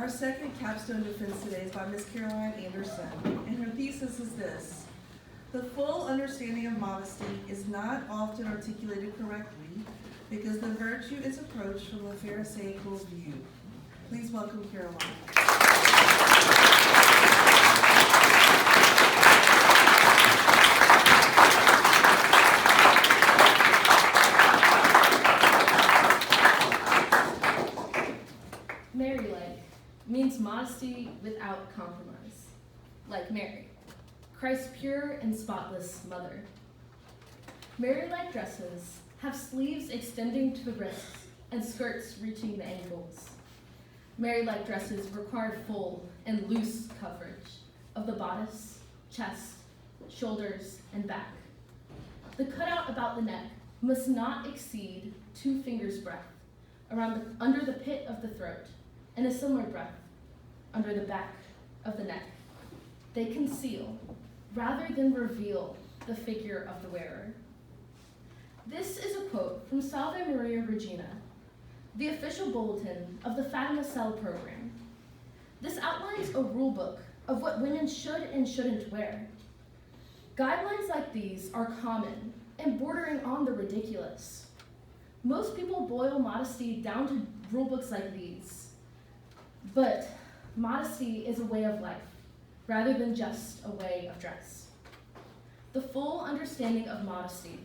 Our second capstone defense today is by Miss Caroline Anderson, and her thesis is this: the full understanding of modesty is not often articulated correctly because the virtue is approached from a Pharisaical view. Please welcome Caroline. Mary-like means modesty without compromise, like Mary, Christ's pure and spotless mother. Mary-like dresses have sleeves extending to the wrists and skirts reaching the ankles. Mary-like dresses require full and loose coverage of the bodice, chest, shoulders, and back. The cutout about the neck must not exceed 2 fingers' breadth under the pit of the throat, and a similar breadth under the back of the neck. They conceal, rather than reveal, the figure of the wearer. This is a quote from Salve Maria Regina, the official bulletin of the Fatima Cell program. This outlines a rule book of what women should and shouldn't wear. Guidelines like these are common and bordering on the ridiculous. Most people boil modesty down to rule books like these. But modesty is a way of life, rather than just a way of dress. The full understanding of modesty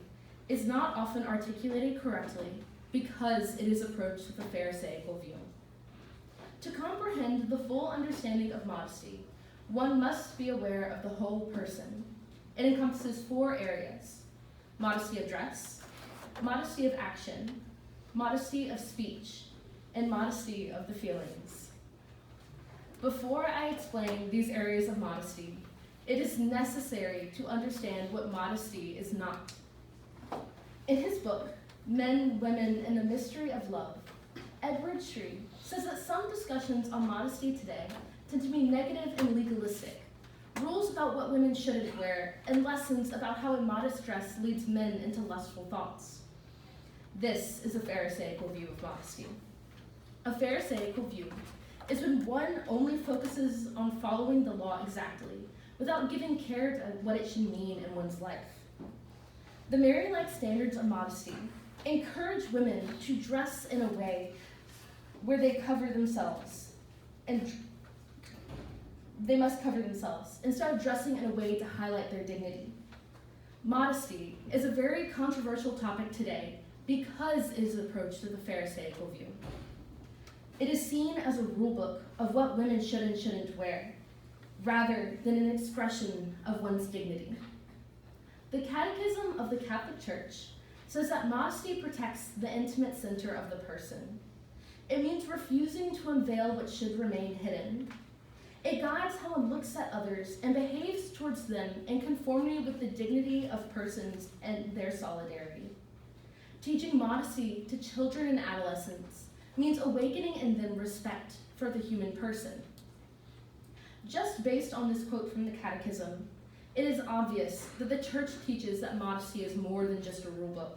is not often articulated correctly because it is approached with a Pharisaical view. To comprehend the full understanding of modesty, one must be aware of the whole person. It encompasses 4 areas: modesty of dress, modesty of action, modesty of speech, and modesty of the feelings. Before I explain these areas of modesty, it is necessary to understand what modesty is not. In his book, Men, Women, and the Mystery of Love, Edward Shree says that some discussions on modesty today tend to be negative and legalistic, rules about what women shouldn't wear, and lessons about how immodest dress leads men into lustful thoughts. This is a Pharisaical view of modesty. A Pharisaical view is when one only focuses on following the law exactly, without giving care to what it should mean in one's life. The Mary-like standards of modesty encourage women to dress in a way where they cover themselves, and they must cover themselves, instead of dressing in a way to highlight their dignity. Modesty is a very controversial topic today because it is approached with a Pharisaical view. It is seen as a rule book of what women should and shouldn't wear, rather than an expression of one's dignity. The Catechism of the Catholic Church says that modesty protects the intimate center of the person. It means refusing to unveil what should remain hidden. It guides how one looks at others and behaves towards them in conformity with the dignity of persons and their solidarity. Teaching modesty to children and adolescents means awakening in them respect for the human person. Just based on this quote from the Catechism, it is obvious that the Church teaches that modesty is more than just a rule book.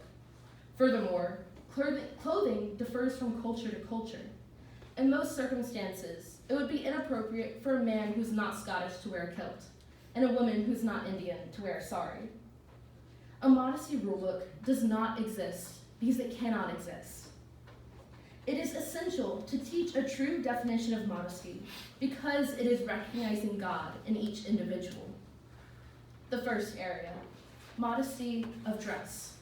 Furthermore, clothing differs from culture to culture. In most circumstances, it would be inappropriate for a man who's not Scottish to wear a kilt, and a woman who's not Indian to wear a sari. A modesty rule book does not exist because it cannot exist. It is essential to teach a true definition of modesty because it is recognizing God in each individual. The first area, modesty of dress.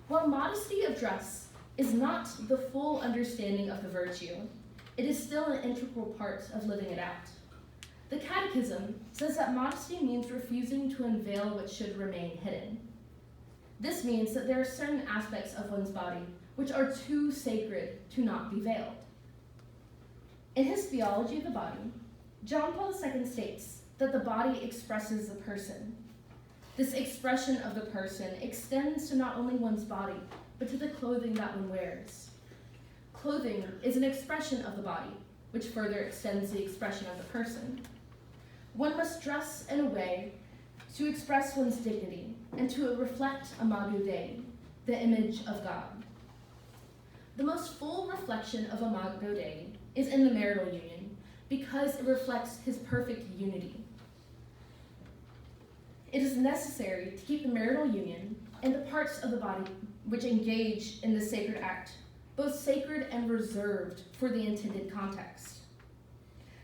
While modesty of dress is not the full understanding of the virtue, it is still an integral part of living it out. The Catechism says that modesty means refusing to unveil what should remain hidden. This means that there are certain aspects of one's body which are too sacred to not be veiled. In his Theology of the Body, John Paul II states that the body expresses the person. This expression of the person extends to not only one's body, but to the clothing that one wears. Clothing is an expression of the body, which further extends the expression of the person. One must dress in a way to express one's dignity and to reflect Imago Dei, the image of God. The most full reflection of Imago Dei is in the marital union because it reflects his perfect unity. It is necessary to keep the marital union and the parts of the body which engage in the sacred act both sacred and reserved for the intended context.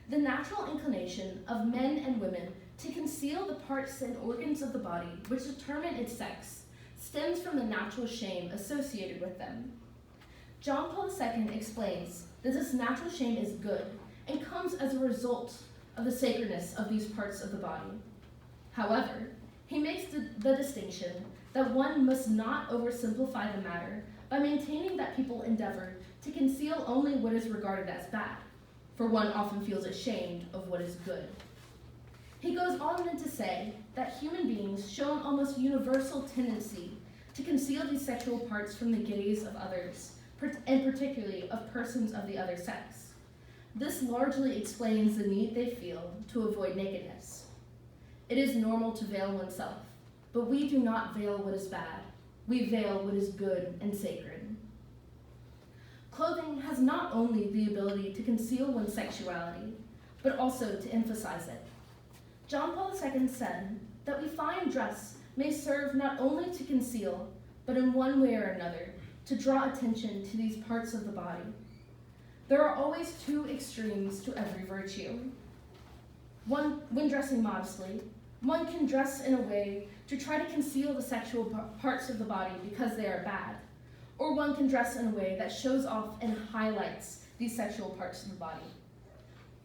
The natural inclination of men and women to conceal the parts and organs of the body which determine its sex stems from the natural shame associated with them. John Paul II explains that this natural shame is good and comes as a result of the sacredness of these parts of the body. However, he makes the distinction that one must not oversimplify the matter by maintaining that people endeavor to conceal only what is regarded as bad, for one often feels ashamed of what is good. He goes on then to say that human beings show an almost universal tendency to conceal these sexual parts from the gaze of others, and particularly of persons of the other sex. This largely explains the need they feel to avoid nakedness. It is normal to veil oneself, but we do not veil what is bad. We veil what is good and sacred. Clothing has not only the ability to conceal one's sexuality, but also to emphasize it. John Paul II said that we find dress may serve not only to conceal, but in one way or another, to draw attention to these parts of the body. There are always two extremes to every virtue. When dressing modestly, one can dress in a way to try to conceal the sexual parts of the body because they are bad, or one can dress in a way that shows off and highlights these sexual parts of the body.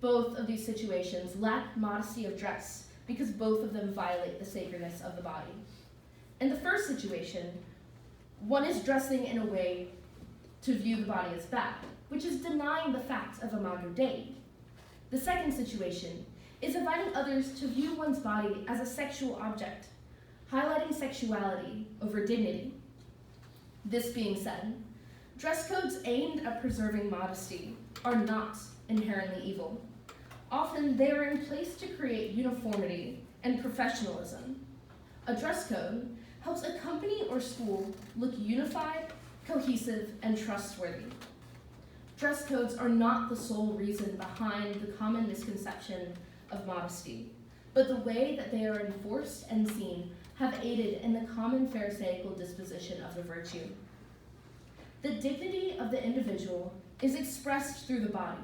Both of these situations lack modesty of dress because both of them violate the sacredness of the body. In the first situation, one is dressing in a way to view the body as bad, which is denying the fact of Imago Dei. The second situation is inviting others to view one's body as a sexual object, highlighting sexuality over dignity. This being said, dress codes aimed at preserving modesty are not inherently evil. Often they are in place to create uniformity and professionalism. A dress code helps a company or school look unified, cohesive, and trustworthy. Dress codes are not the sole reason behind the common misconception of modesty, but the way that they are enforced and seen have aided in the common Pharisaical disposition of the virtue. The dignity of the individual is expressed through the body,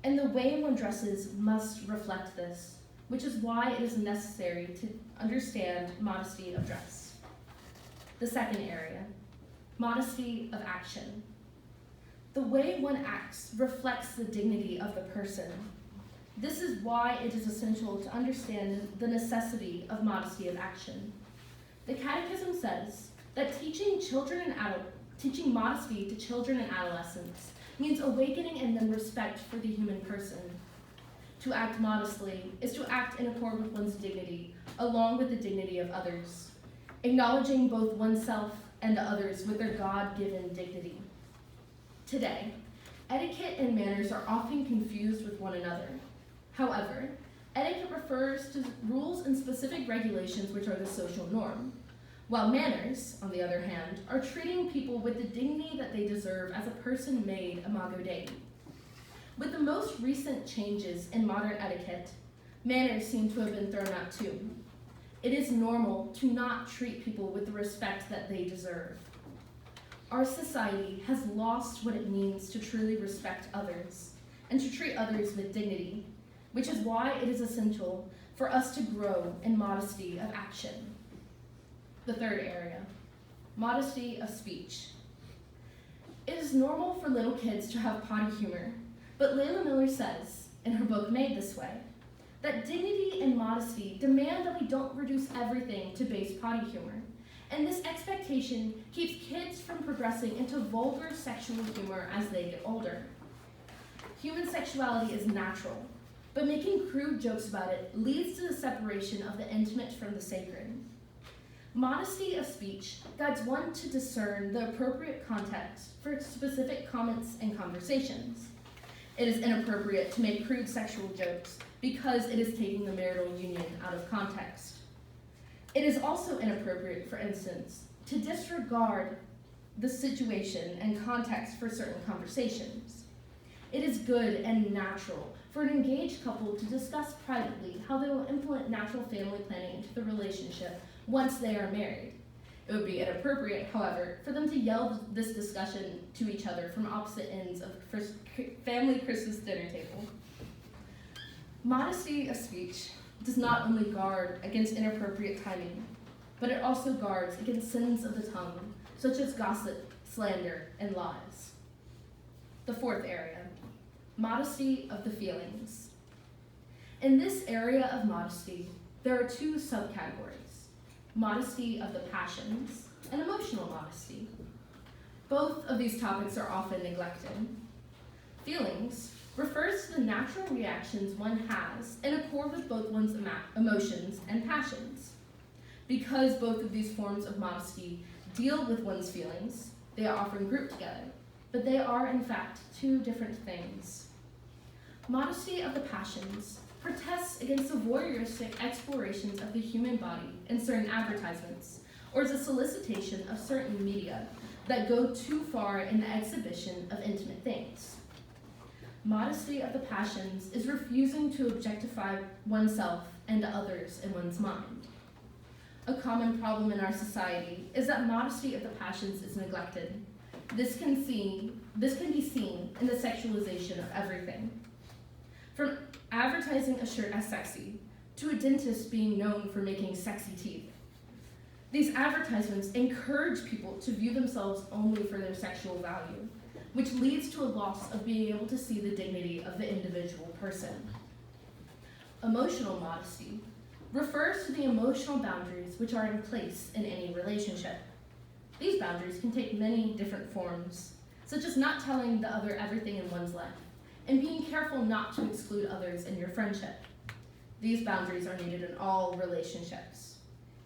and the way one dresses must reflect this, which is why it is necessary to understand modesty of dress. The second area, modesty of action. The way one acts reflects the dignity of the person. This is why it is essential to understand the necessity of modesty of action. The Catechism says that teaching modesty to children and adolescents means awakening in them respect for the human person. To act modestly is to act in accord with one's dignity, along with the dignity of others, acknowledging both oneself and others with their God-given dignity. Today, etiquette and manners are often confused with one another. However, etiquette refers to rules and specific regulations which are the social norm, while manners, on the other hand, are treating people with the dignity that they deserve as a person made Imago Dei. With the most recent changes in modern etiquette, manners seem to have been thrown out too. It is normal to not treat people with the respect that they deserve. Our society has lost what it means to truly respect others and to treat others with dignity, which is why it is essential for us to grow in modesty of action. The third area, modesty of speech. It is normal for little kids to have potty humor, but Layla Miller says, in her book Made This Way, that dignity and modesty demand that we don't reduce everything to base potty humor, and this expectation keeps kids from progressing into vulgar sexual humor as they get older. Human sexuality is natural, but making crude jokes about it leads to the separation of the intimate from the sacred. Modesty of speech guides one to discern the appropriate context for specific comments and conversations. It is inappropriate to make crude sexual jokes because it is taking the marital union out of context. It is also inappropriate, for instance, to disregard the situation and context for certain conversations. It is good and natural for an engaged couple to discuss privately how they will implement natural family planning into the relationship once they are married. It would be inappropriate, however, for them to yell this discussion to each other from opposite ends of family Christmas dinner table. Modesty of speech does not only guard against inappropriate timing, but it also guards against sins of the tongue, such as gossip, slander, and lies. The fourth area, modesty of the feelings. In this area of modesty, there are two subcategories, modesty of the passions and emotional modesty. Both of these topics are often neglected. Feelings refers to the natural reactions one has in accord with both one's emotions and passions. Because both of these forms of modesty deal with one's feelings, they are often grouped together, but they are in fact two different things. Modesty of the passions protests against the voyeuristic explorations of the human body in certain advertisements, or the solicitation of certain media that go too far in the exhibition of intimate things. Modesty of the passions is refusing to objectify oneself and others in one's mind. A common problem in our society is that modesty of the passions is neglected. This can be seen in the sexualization of everything. From advertising a shirt as sexy to a dentist being known for making sexy teeth. These advertisements encourage people to view themselves only for their sexual value, which leads to a loss of being able to see the dignity of the individual person. Emotional modesty refers to the emotional boundaries which are in place in any relationship. These boundaries can take many different forms, such as not telling the other everything in one's life, and being careful not to exclude others in your friendship. These boundaries are needed in all relationships.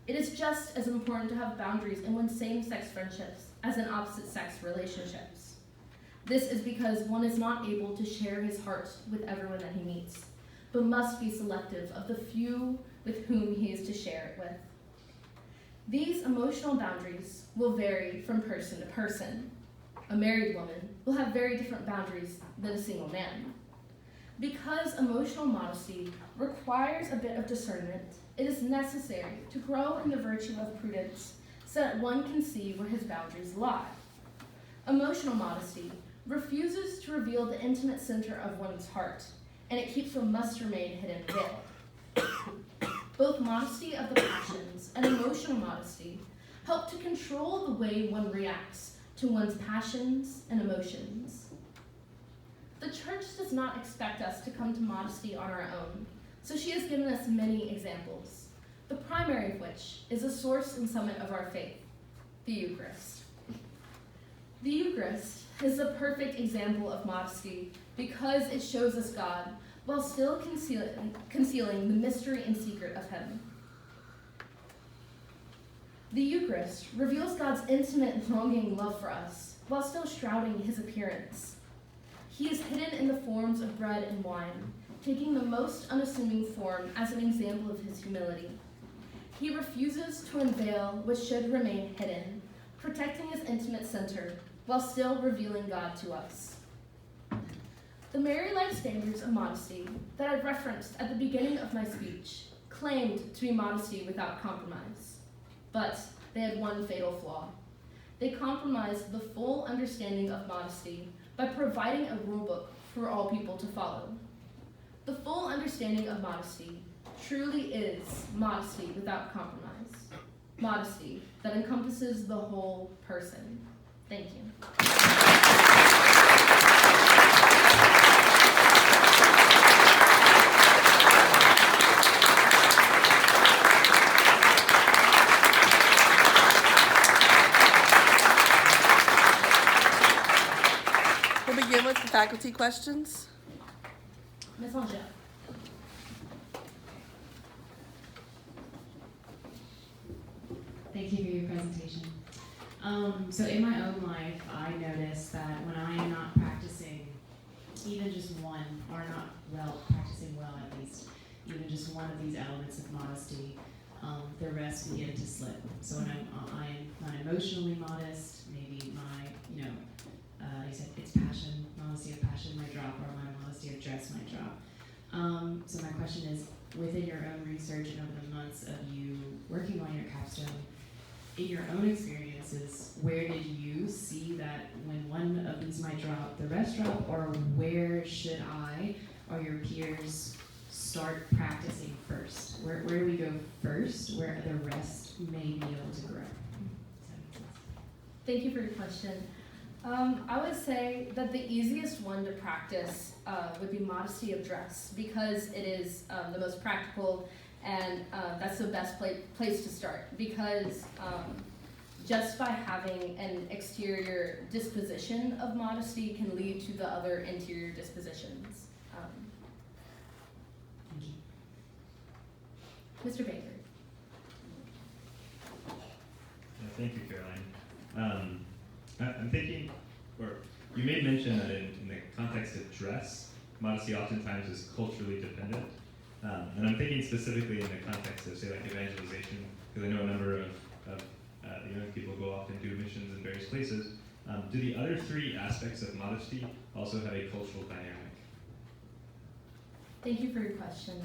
It is just as important to have boundaries in one's same-sex friendships as in opposite-sex relationships. This is because one is not able to share his heart with everyone that he meets, but must be selective of the few with whom he is to share it with. These emotional boundaries will vary from person to person. A married woman will have very different boundaries than a single man. Because emotional modesty requires a bit of discernment, it is necessary to grow in the virtue of prudence so that one can see where his boundaries lie. Emotional modesty refuses to reveal the intimate center of one's heart, and it keeps what must remain hidden veiled. Both modesty of the passions and emotional modesty help to control the way one reacts to one's passions and emotions. The church does not expect us to come to modesty on our own, so she has given us many examples, the primary of which is a source and summit of our faith, the Eucharist. The Eucharist is a perfect example of modesty because it shows us God while still concealing the mystery and secret of him. The Eucharist reveals God's intimate, longing love for us while still shrouding his appearance. He is hidden in the forms of bread and wine, taking the most unassuming form as an example of his humility. He refuses to unveil what should remain hidden, protecting his intimate center while still revealing God to us. The Mary-like standards of modesty that I referenced at the beginning of my speech claimed to be modesty without compromise, but they had one fatal flaw. They compromised the full understanding of modesty by providing a rulebook for all people to follow. The full understanding of modesty truly is modesty without compromise, modesty that encompasses the whole person. Thank you. We'll begin with the faculty questions. Ms. Angel. Thank you for your presentation. So in my own life, I noticed that when I am not practicing even just one, or practicing well at least, even just one of these elements of modesty, the rest begin to slip. So when I'm not emotionally modest, maybe my, you said it's passion, modesty of passion might drop question is, within your own research and over the months of you working on your capstone, in your own experiences, where did you see that when one of these might drop, the rest drop, or where should I or your peers start practicing first? Where do we go first, where the rest may be able to grow? Thank you for your question. I would say that the easiest one to practice would be modesty of dress, because it is the most practical, and that's the best place to start, because just by having an exterior disposition of modesty can lead to the other interior dispositions. Mr. Baker. Thank you, Caroline. I'm thinking, or you made mention that in the context of dress, modesty oftentimes is culturally dependent. And I'm thinking specifically in the context of, say, like evangelization, because I know a number of young people go off and do missions in various places. Do the other three aspects of modesty also have a cultural dynamic? Thank you for your question.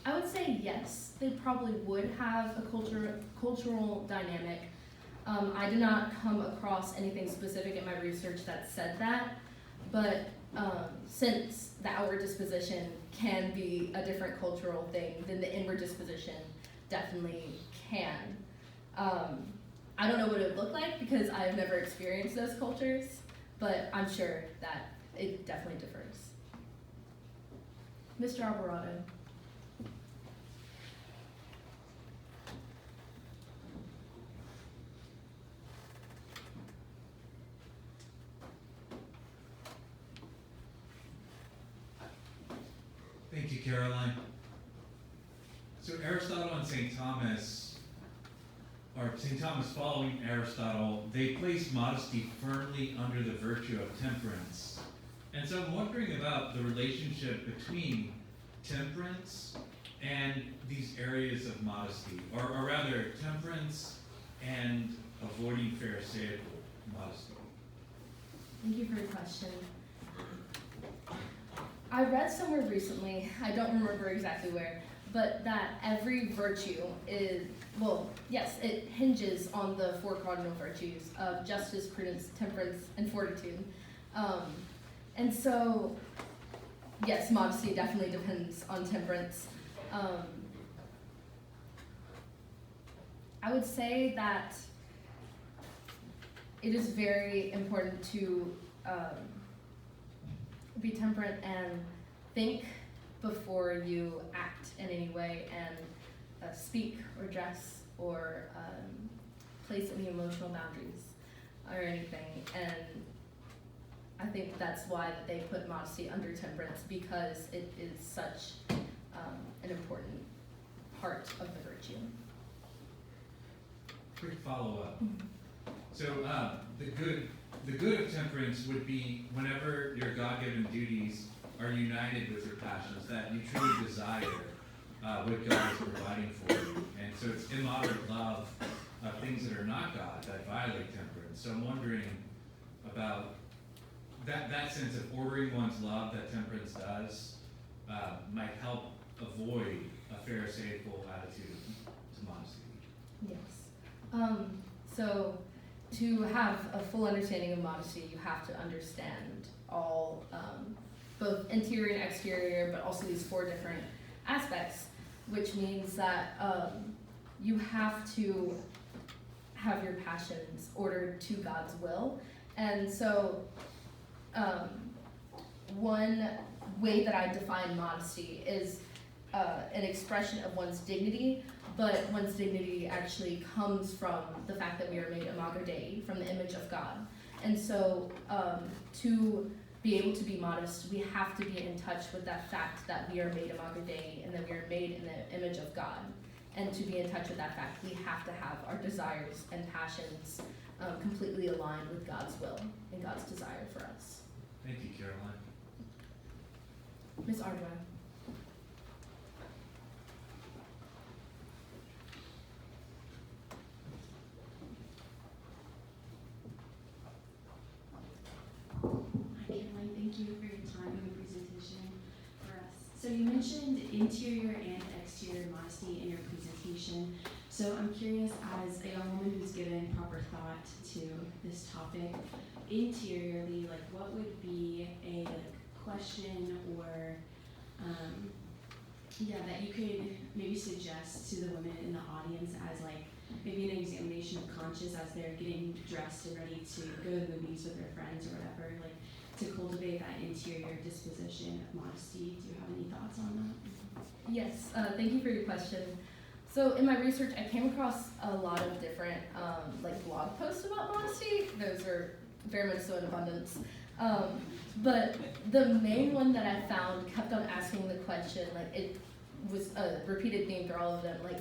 I would say yes, they probably would have a cultural dynamic. I did not come across anything specific in my research that said that, but since the outward disposition can be a different cultural thing, then the inward disposition definitely can. I don't know what it would look like because I have never experienced those cultures, but I'm sure that it definitely differs. Mr. Alvarado. Thank you, Caroline. So Aristotle and St. Thomas, or St. Thomas following Aristotle, they place modesty firmly under the virtue of temperance. And so I'm wondering about the relationship between temperance and these areas of modesty, or rather temperance and avoiding Pharisaical modesty. Thank you for your question. I read somewhere recently, I don't remember exactly where, but that every virtue is, well, yes, it hinges on the four cardinal virtues of justice, prudence, temperance, and fortitude. And so, yes, modesty definitely depends on temperance. I would say that it is very important to be temperate and think before you act in any way, and speak or dress or place any emotional boundaries or anything. And I think that's why they put modesty under temperance, because it is such an important part of the virtue. Quick follow-up. So the good of temperance would be whenever your God-given duties are united with your passions, that you truly desire what God is providing for you. And so it's immoderate love of things that are not God that violate temperance. So I'm wondering about that sense of ordering one's love that temperance does might help avoid a Pharisaical attitude to modesty. Yes. So to have a full understanding of modesty, you have to understand all, both interior and exterior, but also these four different aspects, which means that you have to have your passions ordered to God's will. And so one way that I define modesty is an expression of one's dignity, but one's dignity actually comes from the fact that we are made imago Dei, from the image of God. And so to be able to be modest, we have to be in touch with that fact that we are made imago Dei and that we are made in the image of God. And to be in touch with that fact, we have to have our desires and passions completely aligned with God's will and God's desire for us. Thank you, Caroline. Ms. Ardwine. Hi, Caroline. Thank you for your time and your presentation. mentioned interior and exterior modesty in your presentation. So I'm curious, as a young woman who's given proper thought to this topic, interiorly, like what would be a question or that you could maybe suggest to the women in the audience as like maybe an examination of conscience as they're getting dressed and ready to go to the movies with their friends or whatever, like to cultivate that interior disposition of modesty. Do you have any thoughts on that? Yes, thank you for your question. So in my research, I came across a lot of different like blog posts about modesty. Those are very much so in abundance. But the main one that I found kept on asking the question, like it was a repeated theme through all of them, like,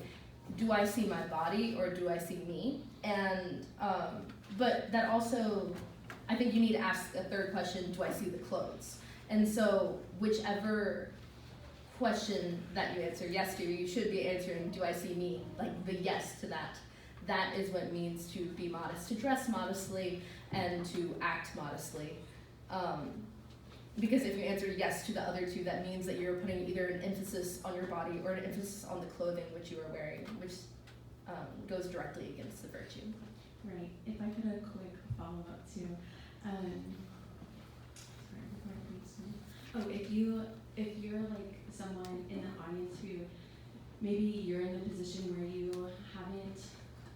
do I see my body or do I see me? And, but that also, I think you need to ask a third question, do I see the clothes? And so whichever question that you answer yes to, you should be answering, do I see me? Like the yes to that. That is what it means to be modest, to dress modestly and to act modestly. Because if you answer yes to the other two, that means that you're putting either an emphasis on your body or an emphasis on the clothing which you are wearing, which goes directly against the virtue. Right. If I could a quick follow-up too. If you're like someone in the audience who maybe you're in the position where you haven't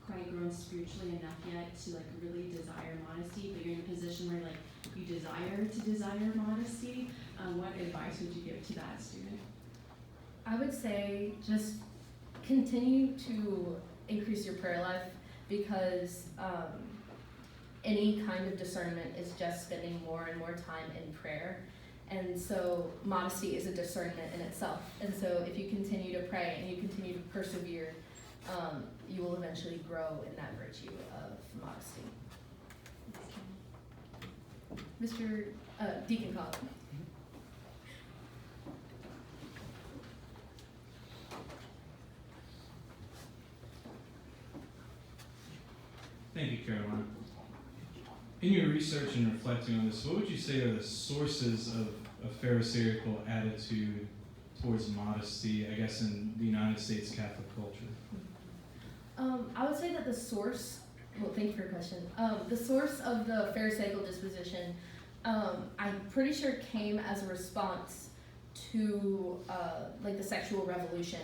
quite grown spiritually enough yet to like really desire modesty, but you're in a position where like you desire modesty, what advice would you give to that student? I would say just continue to increase your prayer life, because any kind of discernment is just spending more and more time in prayer. And so modesty is a discernment in itself. And so if you continue to pray and you continue to persevere, you will eventually grow in that virtue of modesty. Mr. Deacon Collins. Thank you, Caroline. In your research and reflecting on this, what would you say are the sources of a Pharisaical attitude towards modesty, I guess, in the United States Catholic culture? I would say that the source, well, thank you for your question. The source of the Pharisaical disposition, I'm pretty sure came as a response to like the sexual revolution.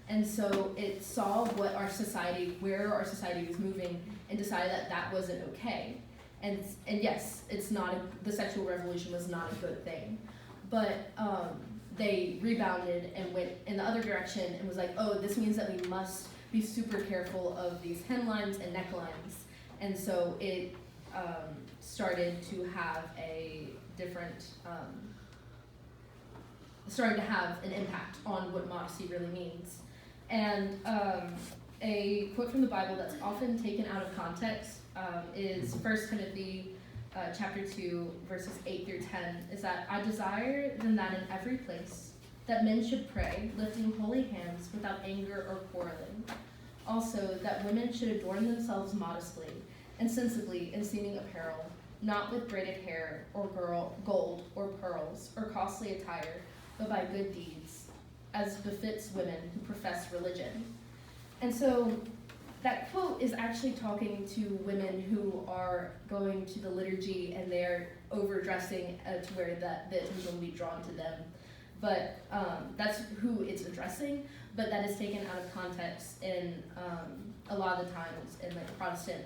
And so it saw where our society was moving, and decided that that wasn't okay. And yes, it's not the sexual revolution was not a good thing, but they rebounded and went in the other direction and was like, oh, this means that we must be super careful of these hemlines and necklines. And so it started to have a different, started to have an impact on what modesty really means. And a quote from the Bible that's often taken out of context is 1 Timothy chapter 2, verses 8 through 10, is that I desire than that in every place that men should pray, lifting holy hands without anger or quarreling. Also, that women should adorn themselves modestly and sensibly in seeming apparel, not with braided hair or gold or pearls or costly attire, but by good deeds, as befits women who profess religion. And so that quote is actually talking to women who are going to the liturgy and they're overdressing to where the attention will be drawn to them. But that's who it's addressing, but that is taken out of context in a lot of the times in like Protestant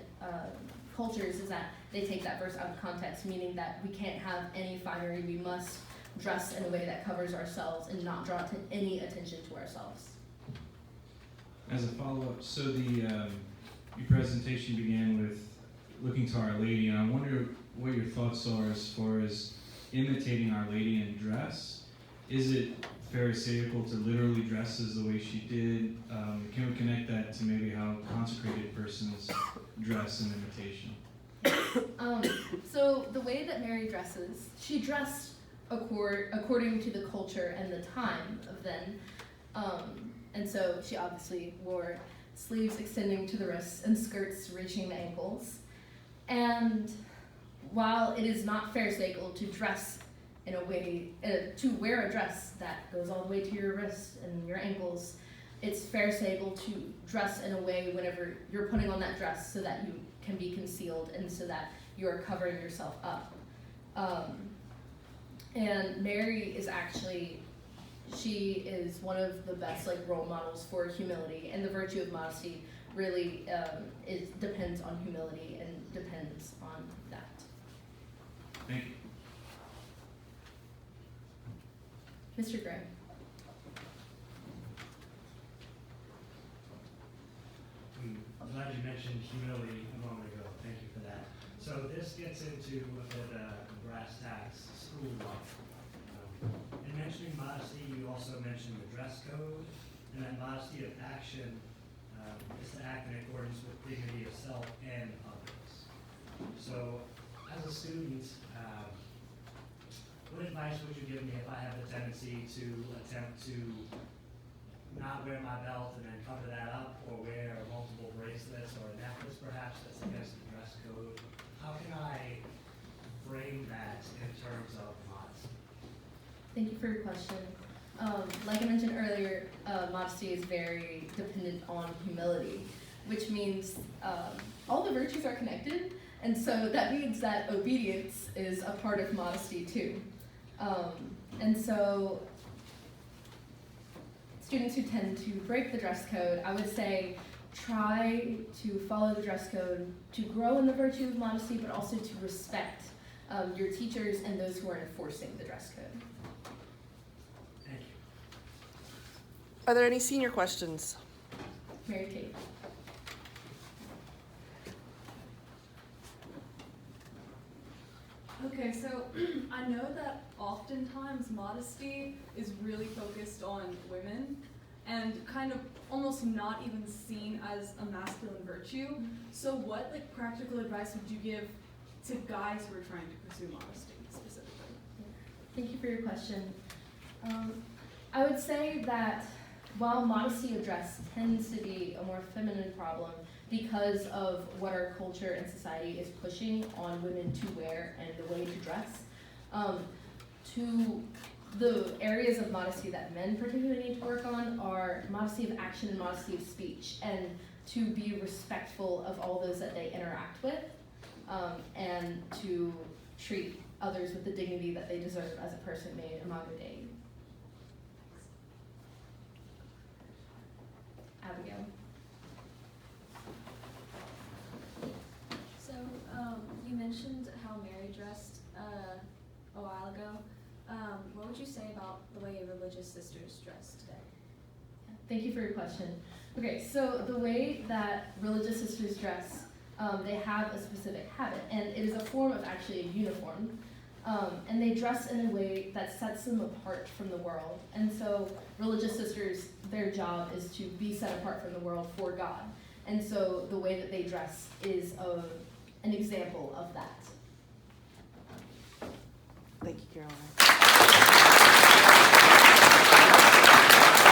cultures, is that they take that verse out of context, meaning that we can't have any finery, we must dress in a way that covers ourselves and not draw any attention to ourselves. As a follow-up, so your presentation began with looking to Our Lady, and I wonder what your thoughts are as far as imitating Our Lady in dress. Is it Pharisaical to literally dress as the way she did? Can we connect that to maybe how consecrated persons dress in imitation? So the way that Mary dresses, she dressed according to the culture and the time of then. And so she obviously wore sleeves extending to the wrists and skirts reaching the ankles. And while it is not Pharisaical to dress in a way to wear a dress that goes all the way to your wrists and your ankles. It's Pharisaical to dress in a way whenever you're putting on that dress so that you can be concealed and so that you're covering yourself up. And Mary is actually, she is one of the best role models for humility, and the virtue of modesty really depends on humility and depends on that. Thank you. Mr. Gray. I'm glad you mentioned humility a moment ago. Thank you for that. So this gets into a bit brass tacks, school life. In mentioning modesty, you also mentioned the dress code, and that modesty of action is to act in accordance with dignity of self and others. So, as a student, what advice would you give me if I have a tendency to attempt to not wear my belt and then cover that up, or wear multiple bracelets or a necklace perhaps that's against the dress code? How can I frame that in terms of modesty? Thank you for your question. Like I mentioned earlier, modesty is very dependent on humility, which means all the virtues are connected, and so that means that obedience is a part of modesty too. And so students who tend to break the dress code, I would say try to follow the dress code to grow in the virtue of modesty, but also to respect your teachers and those who are enforcing the dress code. Thank you. Are there any senior questions? Mary Kate. Okay, so I know that oftentimes modesty is really focused on women and kind of almost not even seen as a masculine virtue. So what practical advice would you give to guys who are trying to pursue modesty specifically? Thank you for your question. I would say that while modesty of dress tends to be a more feminine problem because of what our culture and society is pushing on women to wear and the way to dress, to the areas of modesty that men particularly need to work on are modesty of action and modesty of speech, and to be respectful of all those that they interact with, and to treat others with the dignity that they deserve as a person made imago Dei. Abigail. So, you mentioned how Mary dressed a while ago. What would you say about the way religious sisters dress today? Thank you for your question. Okay, so the way that religious sisters dress, they have a specific habit, and it is a form of actually a uniform. And they dress in a way that sets them apart from the world. And so religious sisters, their job is to be set apart from the world for God. And so the way that they dress is an example of that. Thank you, Caroline.